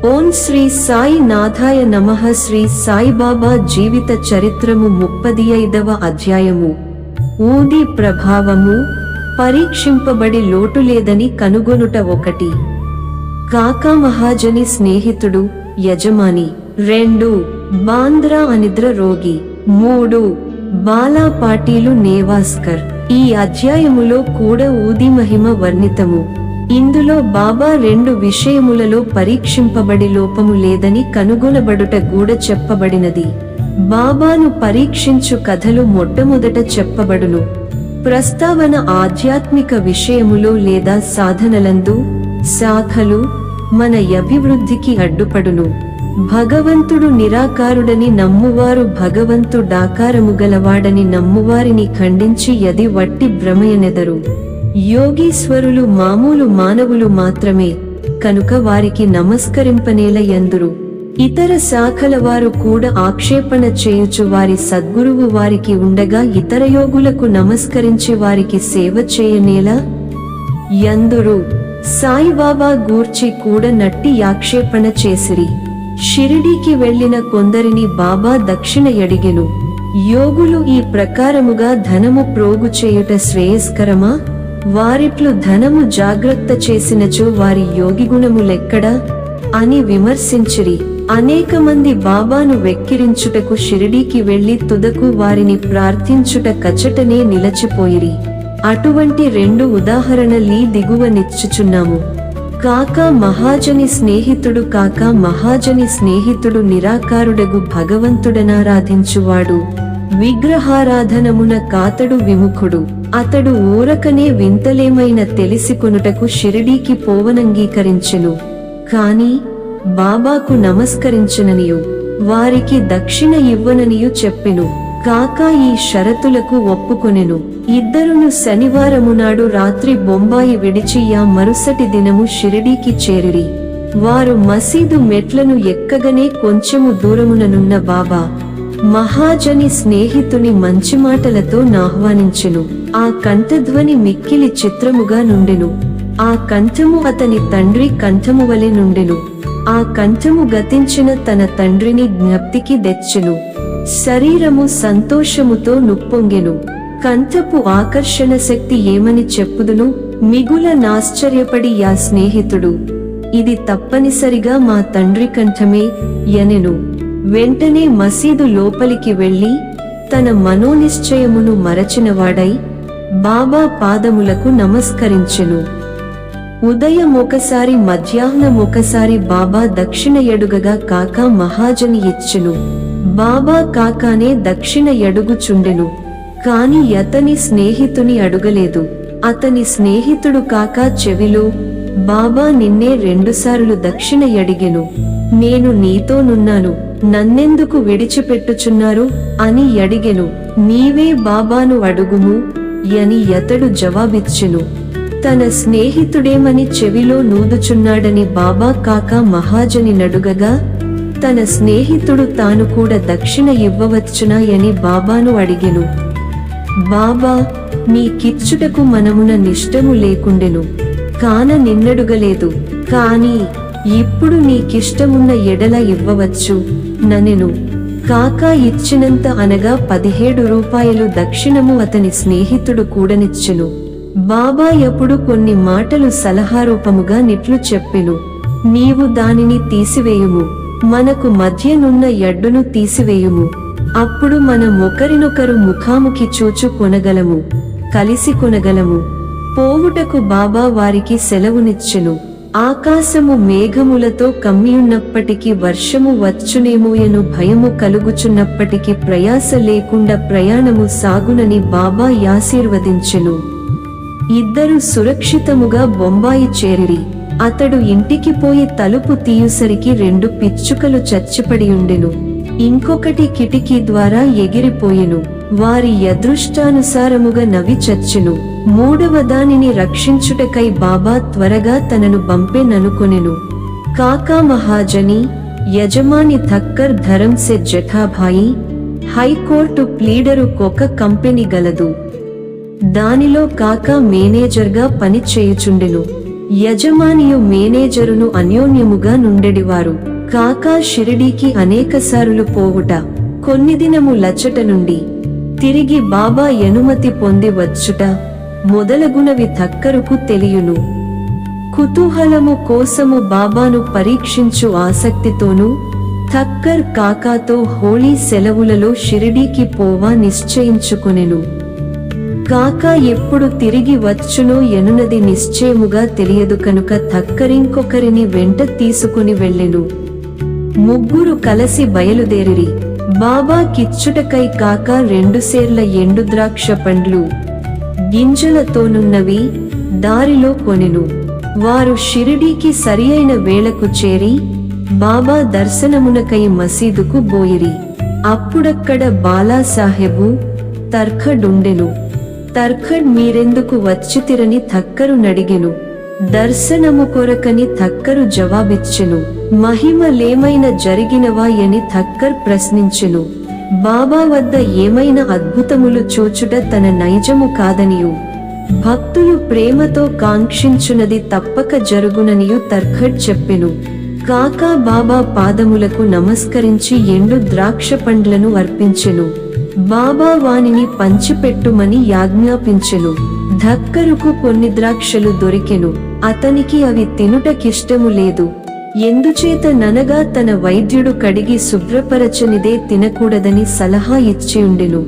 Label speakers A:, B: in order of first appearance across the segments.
A: ఓం శ్రీ సాయి నాథాయ నమః. శ్రీ సాయిబాబా జీవిత చరిత్రము 35వ అధ్యాయము. ఊది ప్రభావము. పరీక్షింపబడి లోటు లేదని కనుగొనుట 1. కాకా మహాజని స్నేహితుడు, యజమాని. 2. బాంద్రా అనిద్ర రోగి. 3. బాలా పాటీలు నేవాస్కర్. ఈ అధ్యాయములో కూడా ఊది మహిమ వర్ణితము. ఇందులో బాబా 2 విషయములలో పరీక్షింపబడి లోపము లేదని కనుగొనబడుట గూడ చెప్పబడినది. బాబాను పరీక్షించు కథలు మొట్టమొదట చెప్పబడును. ప్రస్తావన ఆధ్యాత్మిక విషయములో లేదా సాధనలందు, శాఖలు మన అభివృద్ధికి అడ్డుపడును. భగవంతుడు నిరాకారుడని నమ్మువారు భగవంతుడాకారము గలవాడని నమ్మువారిని ఖండించి యది వట్టి భ్రమయనెదరు. యోగీశ్వరులు మామూలు మానవులు మాత్రమే కనుక వారికి నమస్కరింపనేల యందురు. ఇతర శాఖల వారు కూడా ఆక్షేపణ చేయుచు వారి సద్గురువు వారికి ఉండగా ఇతర యోగులకు నమస్కరించి వారికి సేవ చేయనేలా యందురు. సాయిబాబా గూర్చి కూడా నట్టి ఆక్షేపణ చేసిరి. షిరిడీకి వెళ్లిన కొందరిని బాబా దక్షిణ ఎడిగెను. యోగులు ఈ ప్రకారముగా ధనము ప్రోగు చేయుట శ్రేయస్కరమా? వారిట్లు ధనము జాగ్రత్త చేసినచో వారి యోగిగుణములెక్కడా అని విమర్శించిరి. అనేక మంది బాబాను వెక్కిరించుటకు షిరిడీకి వెళ్లి తుదకు వారిని ప్రార్థించుట కచటనే నిలచిపోయిరి. అటువంటి 2 ఉదాహరణలీ దిగువ నిచ్చుచున్నాము. కాకా మహాజని స్నేహితుడు. కాకా మహాజని స్నేహితుడు నిరాకారుడగు భగవంతుడనారాధించువాడు. విగ్రహారాధనమున కాతడు విముఖుడు. అతడు ఊరకనే వింతలేమైన తెలిసికొనుటకు షిరిడీకి పోవనంగీకరించెను. కాని బాబాకు నమస్కరించననియు వారికి దక్షిణ ఇవ్వననియు చెప్పెను. కాకా ఈ షరతులకు ఒప్పుకొనెను. ఇద్దరును శనివారమునాడు రాత్రి బొంబాయి విడిచి మరుసటి దినము షిరిడీకి చేరిరి. వారు మసీదు మెట్లను ఎక్కగనే కొంచెము దూరముననున్న బాబా మహాజని స్నేహితుని మంచి మాటలతో నాహ్వానించెను. ఆ కంఠధ్వని మిక్కిలి చిత్రముగా నుండెను. ఆ కంఠము అతని తండ్రి కంఠము వలె నుండెను. ఆ కంఠము గతించిన తన తండ్రిని జ్ఞప్తికి తెచ్చెను. శరీరము సంతోషముతో నుప్పొంగెను. కంఠపు ఆకర్షణ శక్తి ఏమని చెప్పుదును? మిగుల నాశ్చర్యపడి యా స్నేహితుడు, ఇది తప్పనిసరిగా మా తండ్రి కంఠమే యనెను. వెంటనే మసీదు లోపలికి వెళ్లి తన మనోనిశ్చయమును మరచినవాడై బాబా పాదములకు నమస్కరించెను. ఉదయం ఒకసారి మధ్యాహ్నం ఒకసారి బాబా దక్షిణ ఎడుగగా కాకా మహాజని ఇచ్చెను. బాబా కాకానే దక్షిణ ఎడుగుచుండెను. కాని అతని స్నేహితుని అడుగలేదు. అతని స్నేహితుడు కాకా చెవిలో, బాబా నిన్నే 2 సార్లు దక్షిణ ఎడిగెను. నేను నీతోనున్నాను, నన్నెందుకు విడిచిపెట్టుచున్నారు అని అడిగెను. నీవే బాబాను అడుగుము అని అతడు జవాబిచ్చెను. తన స్నేహితుడేమని చెవిలో నూదుచున్నాడని బాబా కాకా మహాజని నడుగగా తన స్నేహితుడు తాను కూడా దక్షిణ ఇవ్వవచ్చునా అని బాబాను అడిగెను. బాబా, నీకిచ్చుటకు మనమున నిష్టము లేకుండెను కాన నిన్నడుగలేదు. కాని ఇప్పుడు నీకిష్టమున్న ఎడల ఇవ్వవచ్చు ననెను. కాకా ఇచ్చినంత అనగా 17 రూపాయలు దక్షిణము అతని స్నేహితుడు కూడనిచ్చెను. బాబా ఎప్పుడు కొన్ని మాటలు సలహారూపముగా నిట్లు చెప్పెను. నీవు దానిని తీసివేయుము, మనకు మధ్యనున్న ఎడ్డును తీసివేయుము. అప్పుడు మనం ఒకరినొకరు ముఖాముఖి చూచు కొనగలము, కలిసి కొనగలము. పోవుటకు బాబా వారికి సెలవునిచ్చెను. ఆకాశము మేఘములతో కమ్మియున్నప్పటికీ వర్షము వచ్చునేమోయను భయము కలుగుచున్నప్పటికీ ప్రయాస లేకుండా ప్రయాణము సాగునని బాబా ఆశీర్వదించెను. ఇద్దరు సురక్షితముగా బొంబాయి చేరిరి. అతడు ఇంటికి పోయి తలుపు తీయుసరికి 2 పిచ్చుకలు చచ్చిపడియుండెను. ఇంకొకటి కిటికీ ద్వారా ఎగిరిపోయెను. వారి అదృష్టానుసారముగా నవి చచ్చెను. 3వ దానిని రక్షించుటకై బాబా త్వరగా తనను పంపేననుకొనెను. కాకా మహాజని యజమాని థక్కర్ ధరంసే జఠాభాయి హైకోర్టు ప్లీడరు కొక కంపెనీ గలదు. దానిలో కాకా మేనేజర్గా పని చేయుచుండెను. యజమానియు మేనేజరును అన్యోన్యముగా నుండెడివారు. కాకా షిరిడీకి అనేకసారులు పోవుట, కొన్ని దినము లచ్చట నుండి తిరిగి బాబా ఎనుమతి పొంది వచ్చుట మొదలగునవి థక్కరుకు తెలియును. కుతూహలము కోసము బాబాను పరీక్షించు ఆసక్తితోనూ థక్కర్ కాకాతో హోళీ సెలవులలో షిరిడీకి పోవా నిశ్చయించుకొనెను. కాకా ఎప్పుడు తిరిగి వచ్చునో ఎనునది నిశ్చయముగా తెలియదు కనుక థక్కరింకొకరిని వెంట తీసుకుని వెళ్ళెను. ముగ్గురు కలసి బయలుదేరిరి. బాబా కిచ్చుటకై కాకా 2 సేర్ల ఎండు ద్రాక్ష పండ్లు గింజలతోనున్నవి దారిలో కొనెను. వారు షిరిడీకి సరియైన వేళకు చేరి బాబా దర్శనమునకై మసీదుకు బోయిరి. అప్పుడక్కడ బాలాసాహెబు తర్ఖడుండెను. తర్ఖడ్ మీరెందుకు వచ్చితిరని థక్కరు నడిగెను. దర్శనము కొరకని థక్కరు జవాబిచ్చెను. మహిమలేమైనా జరిగినవా అని థక్కర్ ప్రశ్నించెను. బాబా వద్ద ఏమైనా అద్భుతములు చూచుట తన నైజము కాదనియు, భక్తులు ప్రేమతో కాంక్షించునది తప్పక జరుగుననియు తర్ఖడ్ చెప్పెను. కాకా బాబా పాదములకు నమస్కరించి ఎండు ద్రాక్ష పండ్లను అర్పించెను. బాబా వానిని పంచిపెట్టుమని యాజ్ఞాపించెను. థక్కరుకు కొన్ని ద్రాక్షలు దొరికెను. అతనికి అవి తినుటకిష్టము లేదు. ఎందుచేత ననగా తన వైద్యుడు కడిగి శుభ్రపరచనిదే తినకూడదని సలహా ఇచ్చియుండెను.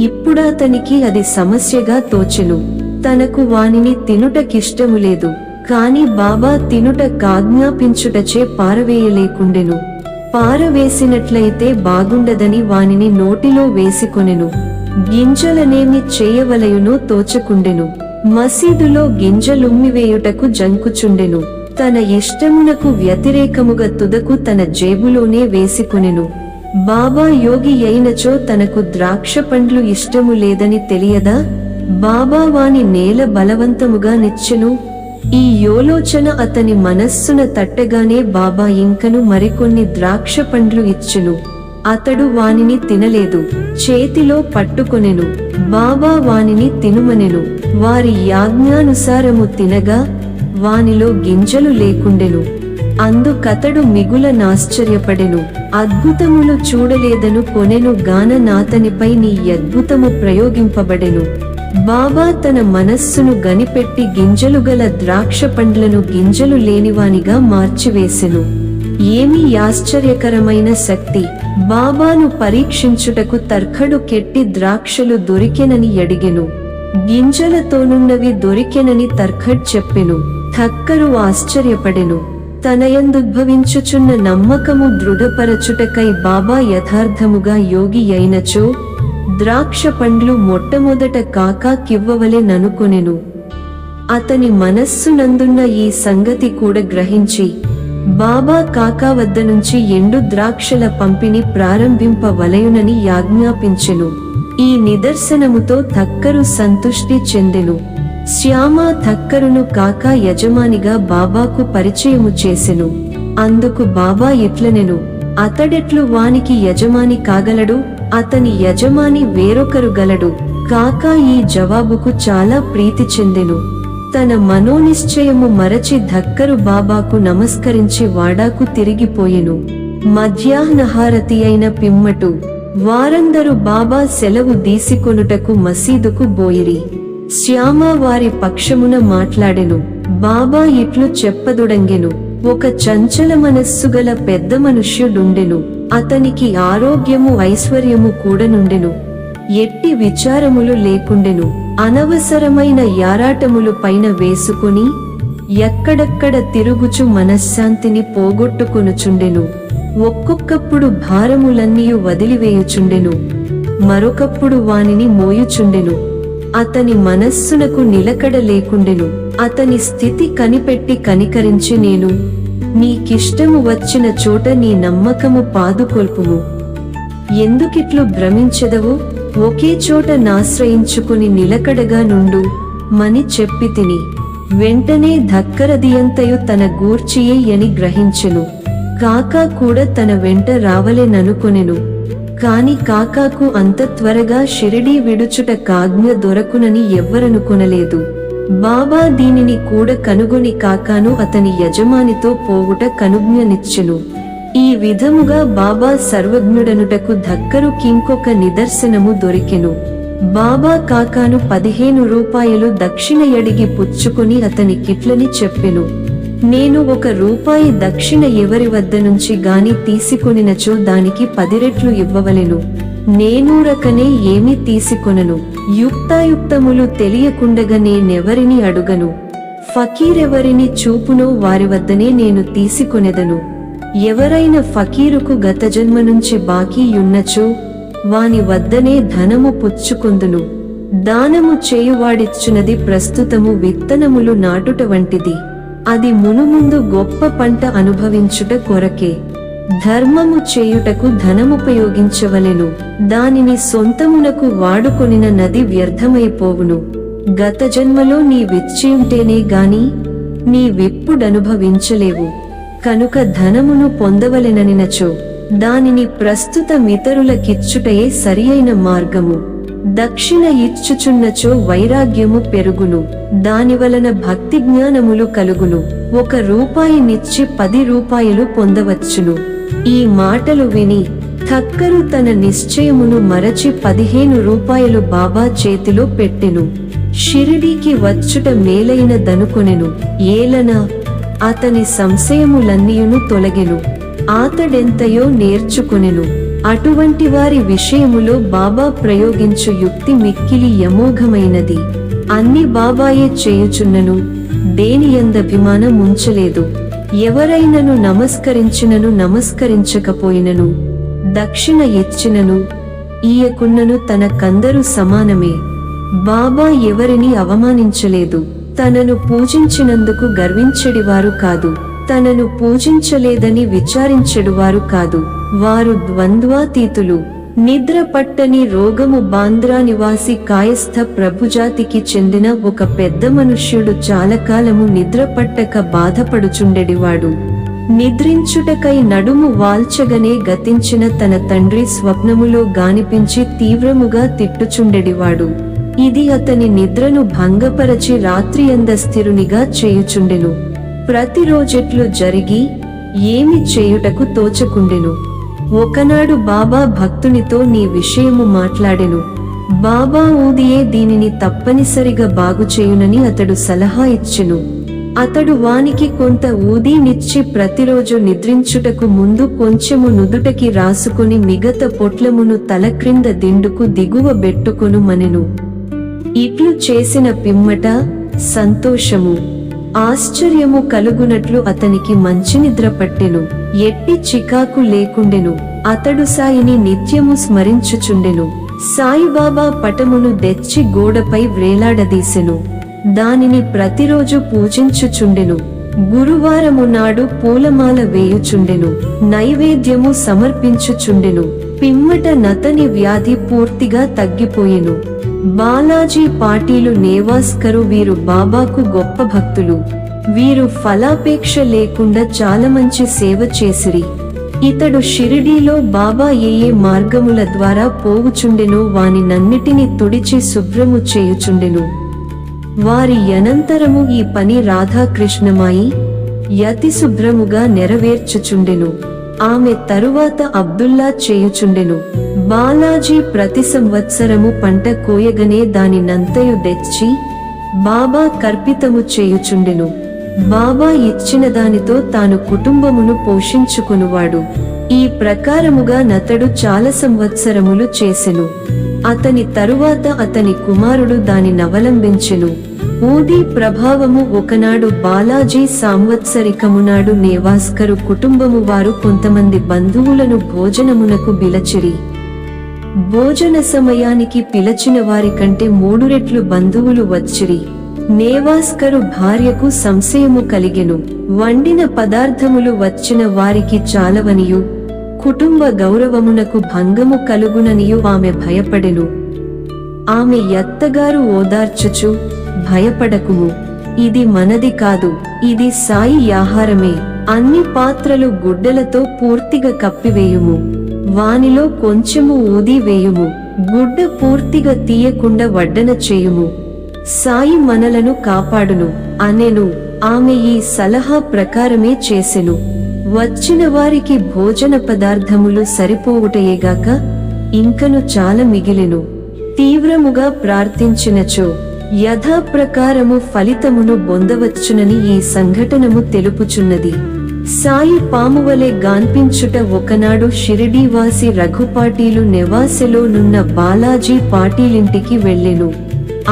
A: ఇప్పుడతనికి అది సమస్యగా తోచెను. తనకు వానిని తినుటకిష్టము లేదు, కాని బాబా తినుట కాజ్ఞాపించుటచే పారవేయలేకుండెను. పారవేసినట్లయితే బాగుండదని వానిని నోటిలో వేసికొనెను. గింజలనేమి చేయవలయునో తోచకుండెను. మసీదులో గింజలుమ్మివేయుటకు జంకుచుండెను. తన ఇష్టమునకు వ్యతిరేకముగా తుదకు తన జేబులోనే వేసికొనెను. బాబా యోగి అయినచో తనకు ద్రాక్ష పండ్లు ఇష్టము లేదని తెలియదా? బాబా వాని నేల బలవంతముగా నిచ్చెను. ఈ యోలోచన అతని మనస్సున తట్టగానే బాబా ఇంకను మరికొన్ని ద్రాక్ష పండ్లు ఇచ్చెను. అతడు వానిని తినలేదు, చేతిలో పట్టుకొనెను. బాబా వానిని తినుమనెను. వారి యాజ్ఞానుసారము తినగా వానిలో గింజలు లేకుండెను. అందుకతడు మిగుల నాశ్చర్యపడెను. అద్భుతములు చూడలేదను కొనెను గాన నాతనిపై నీ అద్భుతము ప్రయోగింపబడెను. బాబా తన మనస్సును గనిపెట్టి గింజలు గల ద్రాక్ష పండ్లను గింజలు లేనివానిగా మార్చివేసెను. ఏమి ఆశ్చర్యకరమైన శక్తి! బాబాను పరీక్షించుటకు తర్ఖడు కెట్టి ద్రాక్షలు దొరికెనని అడిగెను. గింజలతోనున్నవి దొరికెనని తర్ఖడ్ చెప్పెను. థక్కరు ఆశ్చర్యపడెను. తనయందుద్భవించుచున్న నమ్మకము దృఢపరచుటకై బాబా యథార్థముగా యోగి అయినచో ద్రాక్ష పండ్లు మొట్టమొదట కాకాకివ్వవలె ననుకొనెను. అతని మనస్సునందున్న ఈ సంగతి కూడా గ్రహించి బాబా కాకా వద్ద నుంచి ఎండు ద్రాక్షల పంపిణీ ప్రారంభింపవలయునని యాజ్ఞాపించెను. ఈ నిదర్శనముతో థక్కరు సంతుష్టి చెందెను. శ్యామ థక్కరును కాకా యజమానిగా బాబాకు పరిచయము చేసెను. అందుకు బాబా ఇట్లనెను, అతడెట్లు వానికి యజమాని కాగలడు? అతని యజమాని వేరొకరు గలడు. కాకా ఈ జవాబుకు చాలా ప్రీతి చెందెను. తన మనోనిశ్చయము మరచి థక్కరు బాబాకు నమస్కరించి వాడాకు తిరిగిపోయెను. మధ్యాహ్నహారతి అయిన పిమ్మటు వారందరూ బాబా సెలవు దీసికొనుటకు మసీదుకు బోయిరి. శ్యామ వారి పక్షమున మాట్లాడెను. బాబా ఇట్లు చెప్పదొడంగెను, ఒక చంచల మనస్సుగల పెద్ద మనుష్యుడుండెను. అతనికి ఆరోగ్యము ఐశ్వర్యము కూడనుండెను. ఎట్టి విచారములు లేకుండెను. అనవసరమైన యారాటములు పైన వేసుకుని ఎక్కడెక్కడ తిరుగుచు మనశ్శాంతిని పోగొట్టుకొనుచుండెను. ఒక్కొక్కప్పుడు భారములన్నీయు వదిలివేయుచుండెను, మరొకప్పుడు వానిని మోయుచుండెను. అతని మనస్సునకు నిలకడ లేకుండెను. అతని స్థితి కనిపెట్టి కనికరించి, నేను నీకిష్టము వచ్చిన చోట నీ నమ్మకము పాదుకొల్పుము. ఎందుకిట్లు భ్రమించెదవు? ఒకే చోట నాశ్రయించుకుని నిలకడగా నుండు మని చెప్పితిని. వెంటనే ధక్కరదియంతయు తన గూర్చియే అని గ్రహించెను. కాకా కూడా తన వెంట రావలెననుకొనెను. కాని కాకాకు అంత త్వరగా షిరిడీ విడుచుట కాజ్ఞ దొరకునని ఎవ్వరనుకొనలేదు. బాబా దీనిని కూడా కనుగొని కాకాను అతని యజమానితో పోవుట కనుజ్ఞనిచ్చెను. ఈ విధముగా బాబా సర్వజ్ఞుడనుటకు ధక్కరు కింకొక నిదర్శనము దొరికెను. బాబా కాకాను 15 రూపాయలు దక్షిణ ఎడిగి పుచ్చుకొని అతని కిట్లని చెప్పెను. నేను 1 రూపాయి దక్షిణ ఎవరి వద్ద నుంచి గాని తీసుకొనినచో దానికి 10 రెట్లు ఇవ్వవలెను. నేనూరకనే ఏమి తీసుకొనను. యుక్తాయుక్తములు తెలియకుండగా నేనెవరిని అడుగను. ఫకీరెవరిని చూపునో వారి వద్దనే నేను తీసుకొనెదను. ఎవరైనా ఫకీరుకు గత జన్మ నుంచి బాకీ యున్నచో వాని వద్దనే ధనము పుచ్చుకొందును. దానము చేయువాడిచ్చునది ప్రస్తుతము విత్తనములు నాటుట వంటిది. అది మునుముందు గొప్ప పంట అనుభవించుట కొరకే. ధర్మము చేయుటకు ధనముపయోగించవలెను. దానిని సొంతమునకు వాడుకొనిన నది వ్యర్థమైపోవును. గత జన్మలో నీవిచ్చియుంటేనే గాని నీవిప్పుడనుభవించలేవు. కనుక ధనమును పొందవలెననినచో దానిని ప్రస్తుతమితరులకిచ్చుటయే సరియైన మార్గము. దక్షిణ ఇచ్చుచున్నచో వైరాగ్యము పెరుగును. దానివలన భక్తి జ్ఞానములు కలుగును. 1 రూపాయినిచ్చి 10 రూపాయలు పొందవచ్చును. ఈ మాటలు విని ఠక్కరు తన నిశ్చయమును మరచి 15 రూపాయలు బాబా చేతిలో పెట్టెను. షిరిడీకి వచ్చుట మేలైనదనుకొనెను. ఏలన అతని సంశయములన్నీయును తొలగెను. ఆతడెంతయో నేర్చుకొనెను. అటువంటి వారి విషయములో బాబా ప్రయోగించు యుక్తి మిక్కిలి యమోఘమైనది. అన్ని బాబాయే చేయుచున్నను, దేనియందభిమానముంచలేదు. ఎవరైనను నమస్కరించినను నమస్కరించకపోయినను, దక్షిణ ఇచ్చినను ఈయకున్నను తనకందరూ సమానమే. బాబా ఎవరిని అవమానించలేదు. తనను పూజించినందుకు గర్వించెడివారు కాదు. తనను పూజించలేదని విచారించెడువారు కాదు. వారు ద్వంద్వాతీతులు. నిద్ర పట్టని రోగము బాంద్రా నివాసి కాయస్థ ప్రభుజాతికి చెందిన ఒక పెద్ద మనుష్యుడు చాలాకాలము నిద్ర పట్టక బాధపడుచుండెడివాడు. నిద్రించుటకై నడుము వాల్చగనే గతించిన తన తండ్రి స్వప్నములో గానిపించి తీవ్రముగా తిట్టుచుండెడివాడు. ఇది అతని నిద్రను భంగపరచి రాత్రియందస్థిరునిగా చేయుచుండెను. ప్రతిరోజెట్లు జరిగి ఏమి చేయుటకు తోచకుండెను. ఒకనాడు బాబా భక్తునితో నీ విషయము మాట్లాడెను. బాబా ఊదియే దీనిని తప్పనిసరిగా బాగుచేయునని అతడు సలహా ఇచ్చెను. అతడు వానికి కొంత ఊదీనిచ్చి ప్రతిరోజు నిద్రించుటకు ముందు కొంచెము నుదుటకి రాసుకొని మిగత పొట్లమును తలక్రింద దిండుకు దిగువ బెట్టుకొను మనెను. ఇట్లు చేసిన పిమ్మట సంతోషము ఆశ్చర్యము కలుగునట్లు అతనికి మంచి నిద్ర పట్టెను. ఎట్టి చికాకు లేకుండెను. అతడు సాయిని నిత్యము స్మరించుచుండెను. సాయిబాబా పటమును తెచ్చి గోడపై వ్రేలాడదీసెను. దానిని ప్రతిరోజు పూజించుచుండెను. గురువారము నాడు పూలమాల వేయుచుండెను. నైవేద్యము సమర్పించుచుండెను. పిమ్మట నతని వ్యాధి పూర్తిగా తగ్గిపోయెను. బాలాజీ పాటీలు నేవాస్కరు వీరు బాబాకు గొప్ప భక్తులు. వీరు ఫలాపేక్ష లేకుండా చాలా మంచి సేవ చేసిరి. ఇతడు షిరిడీలో బాబా ఏ మార్గముల ద్వారా పోవుచుండెనో వానినన్నిటిని తుడిచి శుభ్రము చేయుచుండెను. వారి అనంతరము ఈ పని రాధాకృష్ణమాయి యతి శుభ్రముగా నెరవేర్చుచుండెను. ఆమె తరువాత అబ్దుల్లా చేయుచుండెను. బాలాజీ ప్రతి సంవత్సరము పంట కోయగనే దానినంతయు తెచ్చి బాబా కర్పితము చేయుచుండెను. బాబా ఇచ్చిన దానితో తాను కుటుంబమును పోషించుకునువాడు. ఈ ప్రకారముగా నతడు చాలా సంవత్సరములు చేసెను. అతని తరువాత అతని కుమారుడు దానినవలంబించెను. ఊదీ ప్రభావము ఒకనాడు బాలాజీ సాంవత్సరికమునాడు నేవాస్కరు కుటుంబము వారు కొంతమంది బంధువులను భోజనమునకు పిలచిరి. భోజన సమయానికి పిలచిన వారి కంటే 3 రెట్లు బంధువులు వచ్చిరి. నేవాస్కరు భార్యకు సంశయము కలిగెను. వండిన పదార్థములు వచ్చిన వారికి చాలవనియు కుటుంబ గౌరవమునకు భంగము కలుగుననియు ఆమె భయపడెను. ఆమె యత్తగారు ఓదార్చుచు, భయపడకుము, ఇది మనది కాదు, ఇది సాయి ఆహారమే. అన్ని పాత్రలు గుడ్డలతో పూర్తిగా కప్పివేయుము. వానిలో కొంచెము ఊది వేయుము. గుడ్డ పూర్తిగా తీయకుండా వడ్డన చేయుము. సాయి మనలను కాపాడును అనెను. ఆమె ఈ సలహా ప్రకారమే చేసెను. వచ్చిన వారికి భోజన పదార్థములు సరిపోవుటయేగాక ఇంకను చాలా మిగిలెను. తీవ్రముగా ప్రార్థించినచో యథాప్రకారము ఫలితమును పొందవచ్చునని ఈ సంఘటనము తెలుపుచున్నది. సాయి పామువలె గాన్పించుట. ఒకనాడు షిరిడీవాసి రఘుపాటీలు నెవాసెలో నున్న బాలాజీ పాటీలింటికి వెళ్ళెను.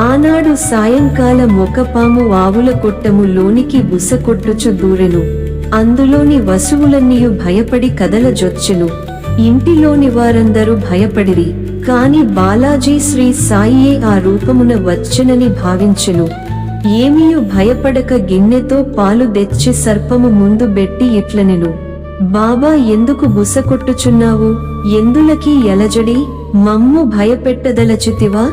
A: ఆనాడు సాయంకాలం ఒక పాము ఆవుల కొట్టము లోనికి బుసకొట్టుచు దూరెను. అందులోని వసువులన్నీయు భయపడి కదలజొచ్చెను. ఇంటిలోని వారందరూ భయపడిరి. కాని బాలాజీ శ్రీ సాయియే ఆ రూపమున వచ్చెనని భావించెను. ఏమీయు భయపడక గిన్నెతో పాలు తెచ్చి సర్పము ముందు బెట్టి ఇట్లనెను, బాబా ఎందుకు బుసకొట్టుచున్నావు? ఎందులకి ఎలజడి? మమ్ము భయపెట్టదలచితివా?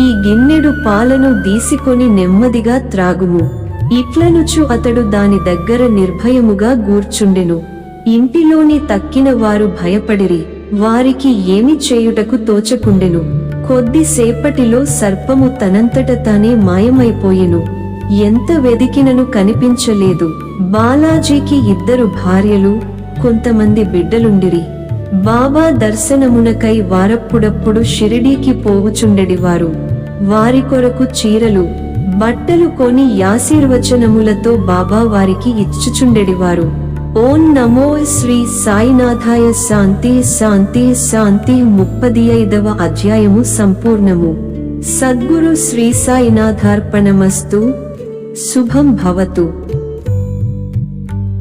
A: ఈ గిన్నెడు పాలను దీసికొని నెమ్మదిగా త్రాగుము. ఇట్లనుచు అతడు దాని దగ్గర నిర్భయముగా గూర్చుండెను. ఇంటిలోని తక్కిన వారు భయపడిరి. వారికి ఏమి చేయుటకు తోచకుండెను. కొద్దిసేపటిలో సర్పము తనంతట తానే మాయమైపోయెను. ఎంత వెదికినను కనిపించలేదు. బాలాజీకి 2 భార్యలు, కొంతమంది బిడ్డలుండిరి. బాబా దర్శనమునకై వారప్పుడప్పుడు షిరిడీకి పోవుచుండెడివారు. వారి కొరకు చీరలు, బట్టలు కొని ఆశీర్వచనములతో బాబా వారికి ఇచ్చుచుండెడివారు. ఓం నమో శ్రీ సాయినాథాయ. శాంతి శాంతి శాంతి. 35వ అధ్యాయము సంపూర్ణము. సద్గురు శ్రీ సాయినాథార్పణమస్తు. శుభం భవతు.